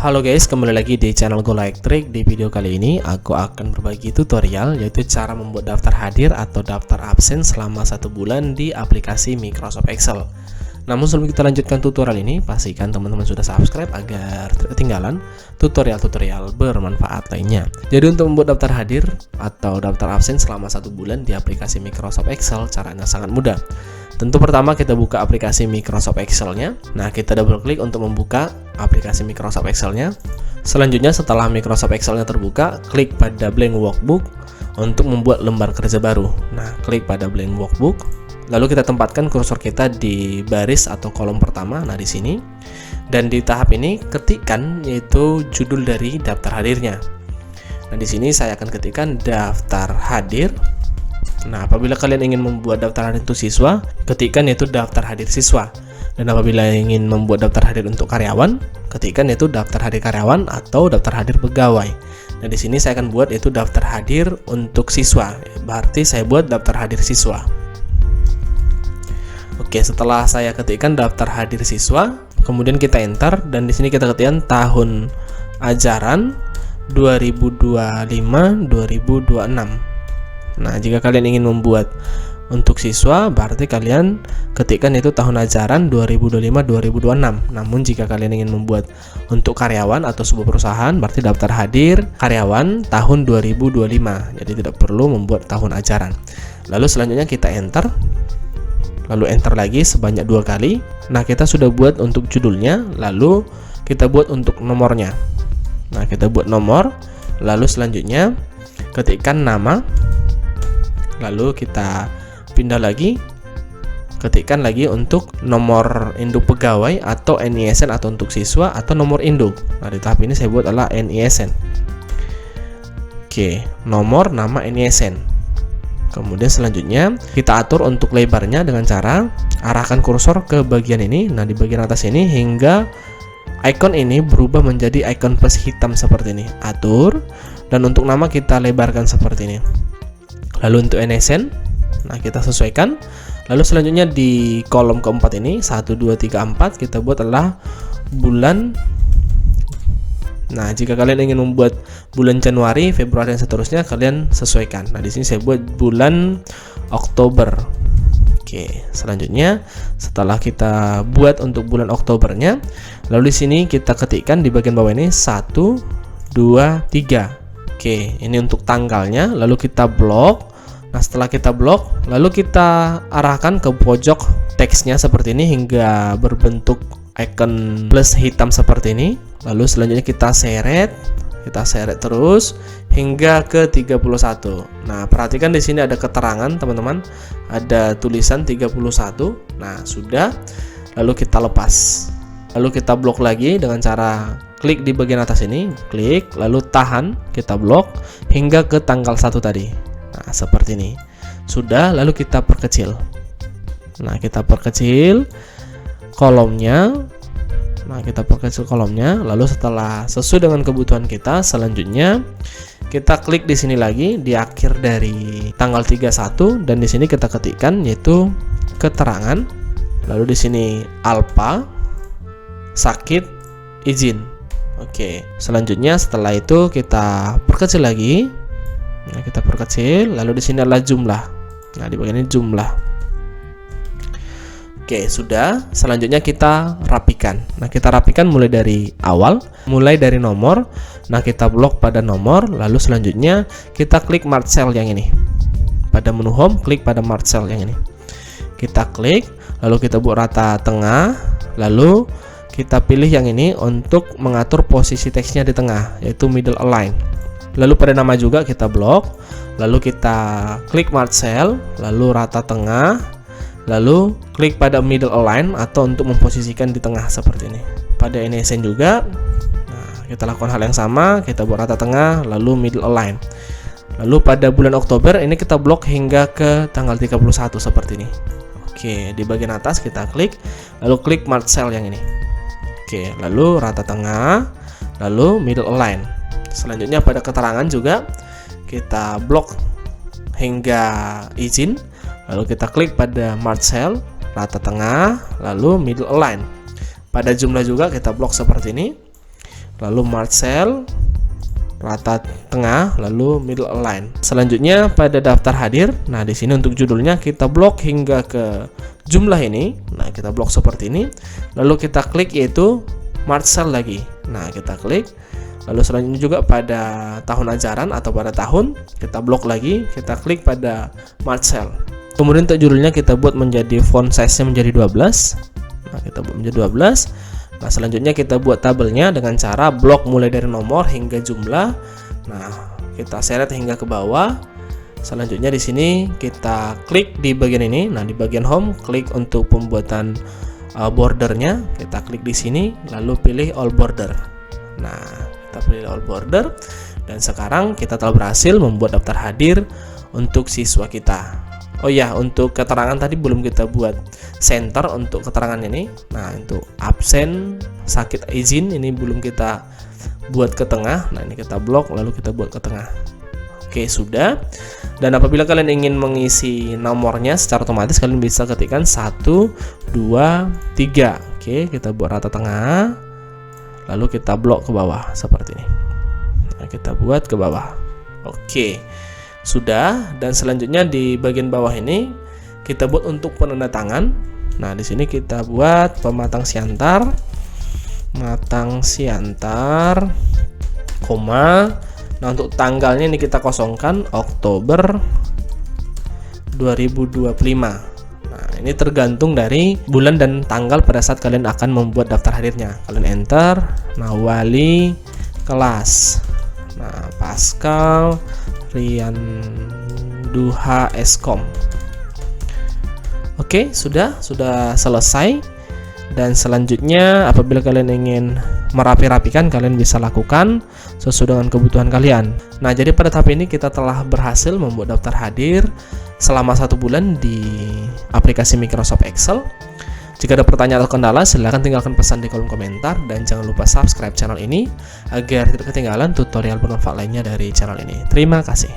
Halo guys, kembali lagi di channel Go Elektrik. Di video kali ini aku akan berbagi tutorial yaitu cara membuat daftar hadir atau daftar absen selama 1 bulan di aplikasi Microsoft Excel. Namun sebelum kita lanjutkan tutorial ini, pastikan teman-teman sudah subscribe agar tidak ketinggalan tutorial-tutorial bermanfaat lainnya. Jadi untuk membuat daftar hadir atau daftar absen selama 1 bulan di aplikasi Microsoft Excel, caranya sangat mudah. Tentu pertama kita buka aplikasi Microsoft Excel-nya. Nah, kita double klik untuk membuka aplikasi Microsoft Excel-nya. Selanjutnya setelah Microsoft Excel-nya terbuka, klik pada blank workbook untuk membuat lembar kerja baru. Nah, klik pada blank workbook. Lalu kita tempatkan kursor kita di baris atau kolom pertama, nah di sini. Dan di tahap ini ketikkan yaitu judul dari daftar hadirnya. Nah, di sini saya akan ketikkan daftar hadir. Nah, apabila kalian ingin membuat daftar hadir untuk siswa, ketikkan yaitu daftar hadir siswa. Dan apabila ingin membuat daftar hadir untuk karyawan, ketikkan yaitu daftar hadir karyawan atau daftar hadir pegawai. Nah, di sini saya akan buat yaitu daftar hadir untuk siswa. Berarti saya buat daftar hadir siswa. Oke, setelah saya ketikkan daftar hadir siswa, kemudian kita enter dan di sini kita ketikkan tahun ajaran 2025-2026. Nah, jika kalian ingin membuat untuk siswa, berarti kalian ketikkan itu tahun ajaran 2025-2026. Namun jika kalian ingin membuat untuk karyawan atau sebuah perusahaan, berarti daftar hadir karyawan tahun 2025. Jadi tidak perlu membuat tahun ajaran. Lalu selanjutnya kita enter. Lalu enter lagi sebanyak 2 kali. Nah, kita sudah buat untuk judulnya, lalu kita buat untuk nomornya. Nah, kita buat nomor, lalu selanjutnya ketikkan nama. Lalu kita pindah lagi, ketikkan lagi untuk nomor induk pegawai atau NISN atau untuk siswa atau nomor induk. Nah, di tahap ini saya buat adalah NISN. Oke, nomor, nama, NISN. Kemudian selanjutnya kita atur untuk lebarnya dengan cara arahkan kursor ke bagian ini. Nah, di bagian atas ini hingga icon ini berubah menjadi icon plus hitam seperti ini. Atur, dan untuk nama kita lebarkan seperti ini. Lalu untuk NSN, nah kita sesuaikan. Lalu selanjutnya di kolom keempat ini 1, 2, 3, 4 kita buat adalah bulan. Nah, jika kalian ingin membuat bulan Januari, Februari dan seterusnya, kalian sesuaikan. Nah, di sini saya buat bulan Oktober. Oke, selanjutnya setelah kita buat untuk bulan Oktobernya, lalu di sini kita ketikkan di bagian bawah ini 1, 2, 3. Oke, ini untuk tanggalnya, lalu kita blok. Nah, setelah kita blok, lalu kita arahkan ke pojok teksnya seperti ini hingga berbentuk icon plus hitam seperti ini. Lalu selanjutnya kita seret terus hingga ke 31. Nah, perhatikan di sini ada keterangan, teman-teman. Ada tulisan 31. Nah, sudah. Lalu kita lepas. Lalu kita blok lagi dengan cara klik di bagian atas ini, klik, lalu tahan, kita blok hingga ke tanggal 1 tadi. Nah, seperti ini. Sudah, lalu kita perkecil. Nah, kita perkecil kolomnya. Nah, kita perkecil kolomnya. Lalu setelah sesuai dengan kebutuhan kita, selanjutnya kita klik di sini lagi di akhir dari tanggal 31 dan di sini kita ketikkan yaitu keterangan. Lalu di sini alpa sakit izin. Oke, selanjutnya setelah itu kita perkecil lagi. Nah, kita perkecil, lalu di sini adalah jumlah. Nah, di bagian ini jumlah. Oke, sudah. Selanjutnya kita rapikan. Nah, kita rapikan mulai dari awal, mulai dari nomor. Nah, kita blok pada nomor, lalu selanjutnya kita klik Mark Cell yang ini. Pada menu home, klik pada Mark Cell yang ini. Kita klik, lalu kita buat rata tengah, lalu kita pilih yang ini untuk mengatur posisi teksnya di tengah, yaitu middle align. Lalu pada nama juga kita blok, lalu kita klik Mark Cell, lalu rata tengah, lalu klik pada middle align atau untuk memposisikan di tengah seperti ini. Pada NSN juga, nah, kita lakukan hal yang sama, kita buat rata tengah, lalu middle align. Lalu pada bulan Oktober ini kita blok hingga ke tanggal 31 seperti ini. Oke, di bagian atas kita klik, lalu klik Mark Cell yang ini. Oke, lalu rata tengah, lalu middle align. Selanjutnya pada keterangan juga kita blok hingga izin, lalu kita klik pada Mark Cell, rata tengah, lalu middle align. Pada jumlah juga kita blok seperti ini. lalu March Cell, rata tengah, lalu middle align. Selanjutnya pada daftar hadir, nah di sini untuk judulnya kita blok hingga ke jumlah ini. Nah, kita blok seperti ini. Lalu kita klik yaitu March Cell lagi. Nah, kita klik. Lalu selanjutnya juga pada tahun ajaran atau pada tahun, kita blok lagi, kita klik pada March Cell. Kemudian untuk judulnya kita buat menjadi font size-nya menjadi 12. Nah, kita buat menjadi 12. Nah, selanjutnya kita buat tabelnya dengan cara blok mulai dari nomor hingga jumlah. Nah, kita seret hingga ke bawah. Selanjutnya di sini kita klik di bagian ini. Nah, di bagian home, klik untuk pembuatan bordernya. Kita klik di sini, lalu pilih all border. Nah, kita pilih all border. Dan sekarang kita telah berhasil membuat daftar hadir untuk siswa kita. Oh ya, untuk keterangan tadi belum kita buat center untuk keterangan ini. Nah, untuk absen, sakit, izin ini belum kita buat ke tengah. Nah, ini kita blok lalu kita buat ke tengah. Oke, sudah. Dan apabila kalian ingin mengisi nomornya secara otomatis, kalian bisa ketikkan 1, 2, 3. Oke, kita buat rata tengah. Lalu kita blok ke bawah seperti ini. Nah, kita buat ke bawah. Oke. Sudah, dan selanjutnya di bagian bawah ini kita buat untuk penanda tangan. Nah, di sini kita buat pematang siantar, koma. Nah, untuk tanggalnya ini kita kosongkan Oktober 2025. Nah, ini tergantung dari bulan dan tanggal pada saat kalian akan membuat daftar hadirnya. Kalian enter. Nah, wali kelas. Nah, Pascal Rian Duha Eskom. Oke, sudah selesai. Dan selanjutnya apabila kalian ingin merapi-rapikan, kalian bisa lakukan sesuai dengan kebutuhan kalian. Nah, jadi pada tahap ini kita telah berhasil membuat daftar hadir selama 1 bulan di aplikasi Microsoft Excel. Jika ada pertanyaan atau kendala, silahkan tinggalkan pesan di kolom komentar. Dan jangan lupa subscribe channel ini agar tidak ketinggalan tutorial bermanfaat lainnya dari channel ini. Terima kasih.